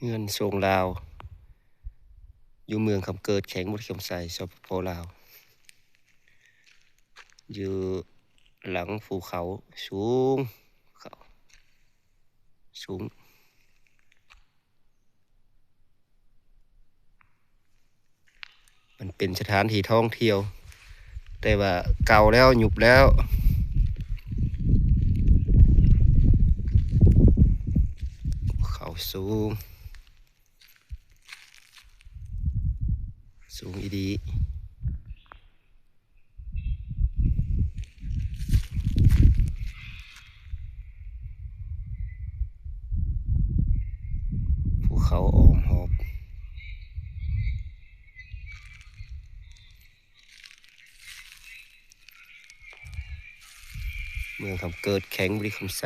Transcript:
เงินทรงลาวอยู่เมืองคำเกิดแข็งบุรีคำไซสปปลาวอยู่หลังภูเขาสูงเขาสูงมันเป็นสถานที่ท่องเที่ยวแต่ว่าเก่าแล้วหยุบแล้วเขาสูงสูงอีดีภูเขาอ้อมหอบเมืองคำเกิดแข็งบุรีคำไซ